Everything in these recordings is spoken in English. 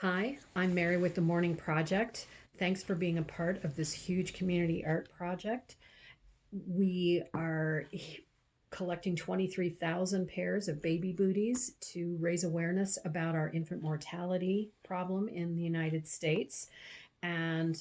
Hi, I'm Mary with the Morning Project. Thanks for being a part of this huge community art project. We are collecting 23,000 pairs of baby booties to raise awareness about our infant mortality problem in the United States. And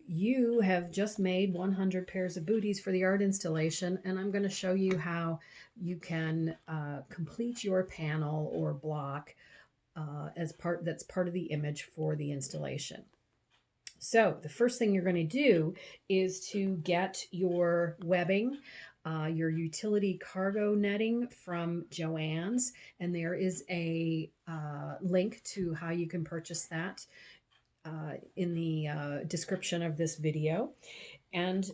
you have just made 100 pairs of booties for the art installation, and I'm going to show you how you can complete your panel or block that's part of the image for the installation. So the first thing you're going to do is to get your webbing, your utility cargo netting from Joann's, and there is a link to how you can purchase that in the description of this video. And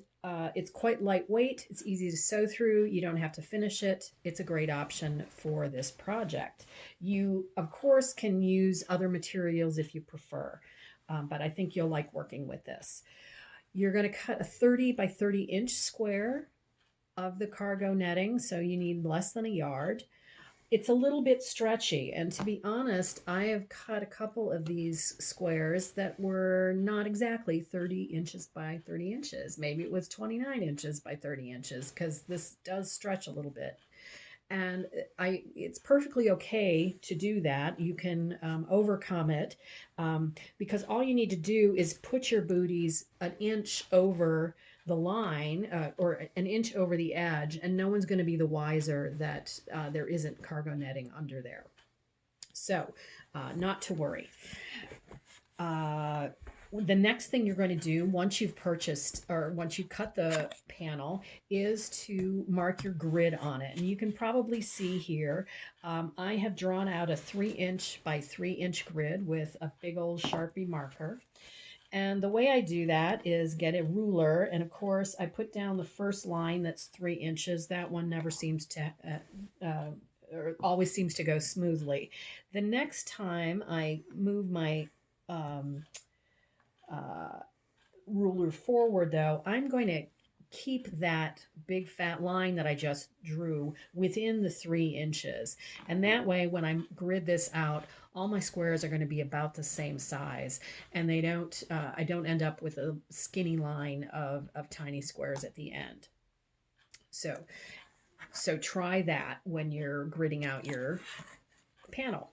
it's quite lightweight. It's easy to sew through. You don't have to finish it. It's a great option for this project. You, of course, can use other materials if you prefer, but I think you'll like working with this. You're going to cut a 30 by 30 inch square of the cargo netting, so you need less than a yard. It's a little bit stretchy, and to be honest, I have cut a couple of these squares that were not exactly 30 inches by 30 inches. Maybe it was 29 inches by 30 inches, because this does stretch a little bit. And it's perfectly okay to do that. You can overcome it, because all you need to do is put your booties an inch over the line, or an inch over the edge, and no one's going to be the wiser that there isn't cargo netting under there. So not to worry. The next thing you're going to do once you've purchased, or once you cut the panel, is to mark your grid on it. And you can probably see here, I have drawn out a 3-inch by 3-inch grid with a big old Sharpie marker. And the way I do that is get a ruler, and of course I put down the first line that's 3 inches. That one never seems to or always seems to go smoothly. The next time I move my ruler forward, though, I'm going to keep that big fat line that I just drew within the 3 inches. And that way, when I grid this out, all my squares are going to be about the same size, and they don't I don't end up with a skinny line of tiny squares at the end. So try that when you're gridding out your panel.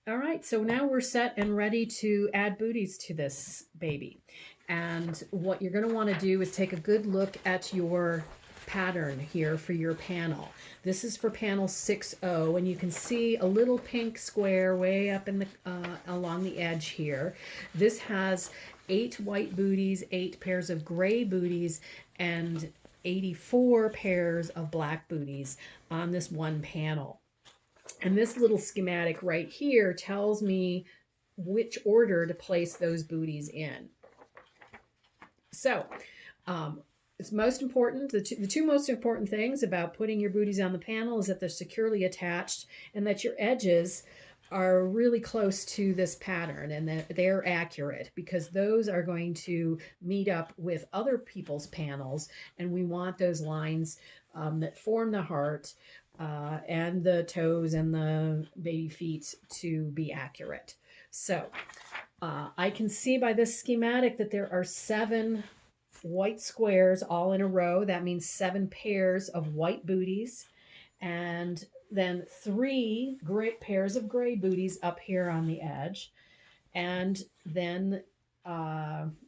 All right, so now we're set and ready to add booties to this baby. And what you're going to want to do is take a good look at your pattern here for your panel. This is for panel 6-0, and you can see a little pink square way up in the along the edge here. This has 8 white booties, 8 pairs of gray booties, and 84 pairs of black booties on this one panel. And this little schematic right here tells me which order to place those booties in. So it's most important, the two most important things about putting your booties on the panel is that they're securely attached and that your edges are really close to this pattern and that they're accurate, because those are going to meet up with other people's panels, and we want those lines that form the heart and the toes and the baby feet to be accurate. So I can see by this schematic that there are 7 white squares all in a row. That means 7 pairs of white booties, and then 3 pairs of gray booties up here on the edge. And then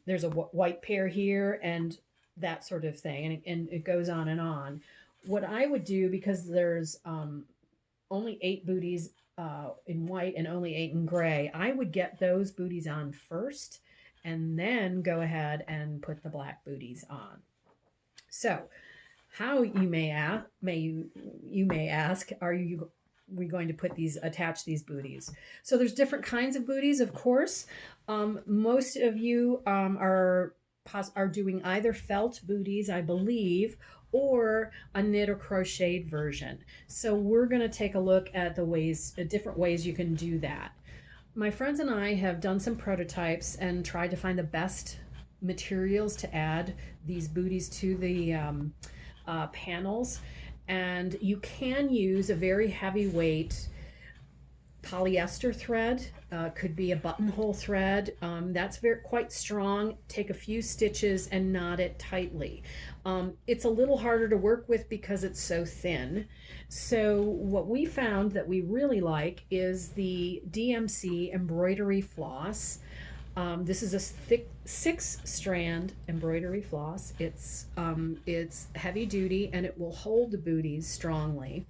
there's a white pair here and that sort of thing. And it goes on and on. What I would do, because there's only 8 booties in white and only 8 in gray, I would get those booties on first and then go ahead and put the black booties on. So how, you may ask, are we going to attach these booties? So there's different kinds of booties, of course. Most of you are doing either felt booties, I believe, or a knit or crocheted version. So we're going to take a look at the different ways you can do that. My friends and I have done some prototypes and tried to find the best materials to add these booties to the panels. And you can use a very heavyweight polyester thread, could be a buttonhole thread. That's quite strong. Take a few stitches and knot it tightly. It's a little harder to work with because it's so thin. So what we found that we really like is the DMC embroidery floss. This is a thick 6-strand embroidery floss. It's heavy duty and it will hold the booties strongly.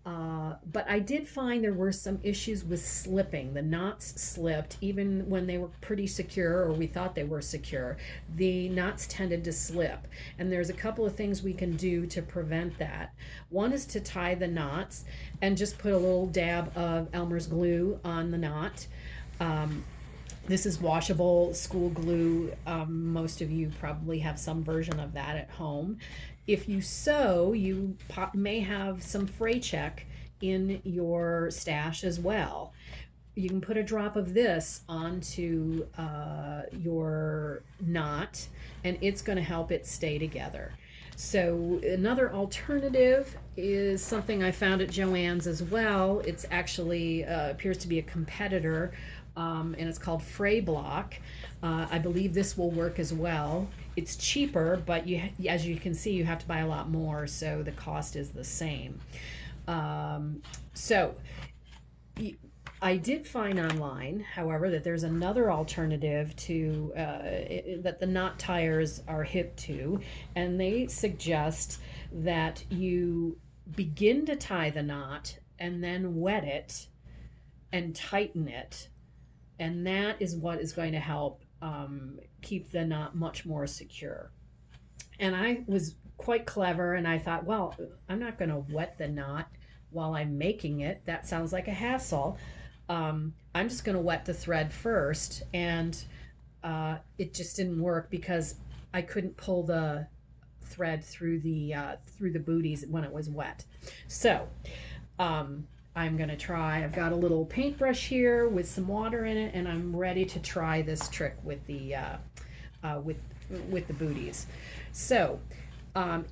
But I did find there were some issues with slipping. The knots slipped even when they were pretty secure, or we thought they were secure. The knots tended to slip. And there's a couple of things we can do to prevent that. One is to tie the knots and just put a little dab of Elmer's glue on the knot. This is washable school glue. Most of you probably have some version of that at home. If you sew, you may have some fray check in your stash as well. You can put a drop of this onto your knot and it's going to help it stay together. So another alternative is something I found at Joann's as well. It's actually appears to be a competitor, and it's called Fray Block. I believe this will work as well. It's cheaper, but as you can see, you have to buy a lot more, so the cost is the same. So I did find online, however, that there's another alternative to that the knot tires are hip to, and they suggest that you begin to tie the knot and then wet it and tighten it, and that is what is going to help keep the knot much more secure. And I was quite clever and I thought, well, I'm not going to wet the knot while I'm making it. That sounds like a hassle. I'm just going to wet the thread first, and it just didn't work because I couldn't pull the thread through the booties when it was wet. So I'm going to try. I've got a little paintbrush here with some water in it, and I'm ready to try this trick with the booties. So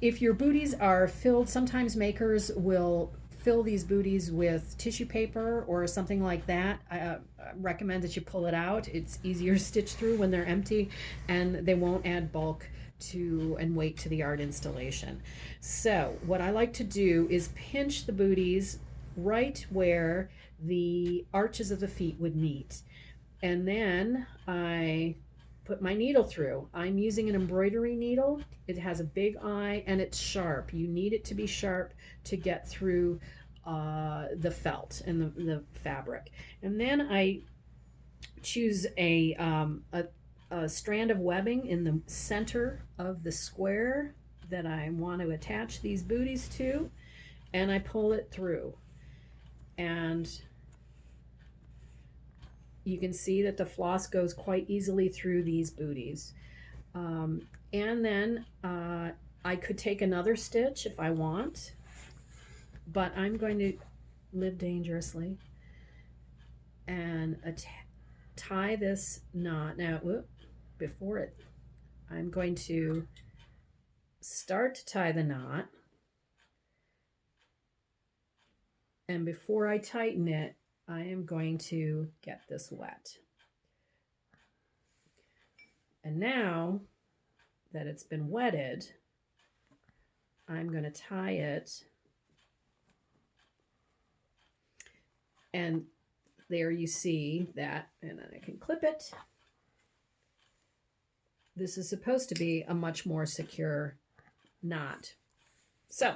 if your booties are filled, sometimes makers will fill these booties with tissue paper or something like that. I recommend that you pull it out. It's easier to stitch through when they're empty, and they won't add bulk and weight to the art installation. So what I like to do is pinch the booties right where the arches of the feet would meet, and then I put my needle through. I'm using an embroidery needle. It has a big eye and it's sharp. You need it to be sharp to get through the felt and the fabric. And then I choose a strand of webbing in the center of the square that I want to attach these booties to, and I pull it through. And you can see that the floss goes quite easily through these booties. And then I could take another stitch if I want, but I'm going to live dangerously and tie this knot. Now, I'm going to start to tie the knot, and before I tighten it, I am going to get this wet. And now that it's been wetted, I'm going to tie it. And there you see that, and then I can clip it. This is supposed to be a much more secure knot. So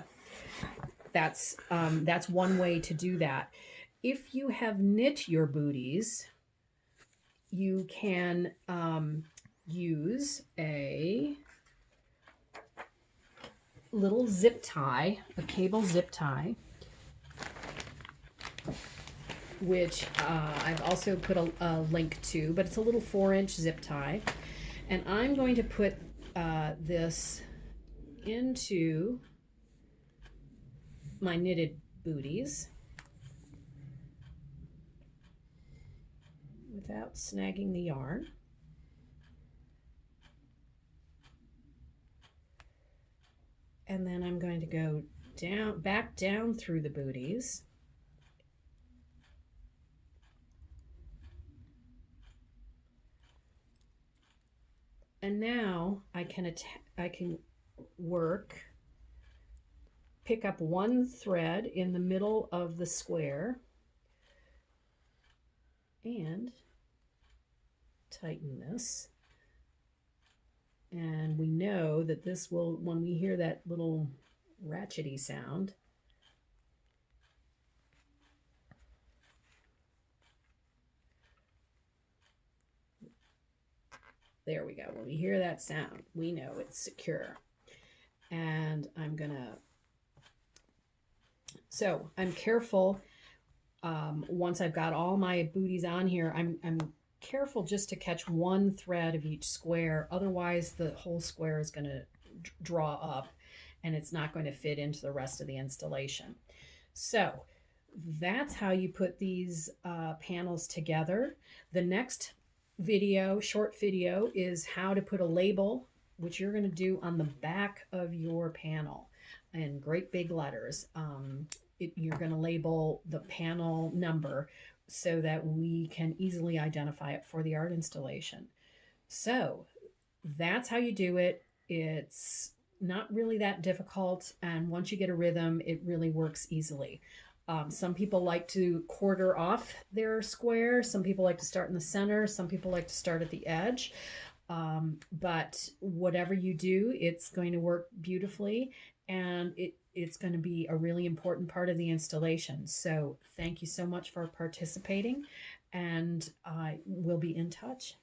that's one way to do that. If you have knit your booties, you can use a little zip tie, a cable zip tie, which I've also put a link to, but it's a little 4-inch zip tie. And I'm going to put this into my knitted booties without snagging the yarn. And then I'm going to go back down through the booties And now I can work, pick up one thread in the middle of the square and tighten this. And we know that this will, when we hear that little ratchety sound, there we go. When we hear that sound, we know it's secure. And I'm gonna, so I'm careful. Once I've got all my booties on here, I'm careful just to catch one thread of each square. Otherwise, the whole square is going to draw up and it's not going to fit into the rest of the installation. So that's how you put these panels together. The next video, short video, is how to put a label, which you're going to do on the back of your panel in great big letters. You're going to label the panel number so that we can easily identify it for the art installation. So that's how you do it. It's not really that difficult. And once you get a rhythm, it really works easily. Some people like to quarter off their square. Some people like to start in the center. Some people like to start at the edge. But whatever you do, it's going to work beautifully, and it's going to be a really important part of the installation. So thank you so much for participating, and I will be in touch.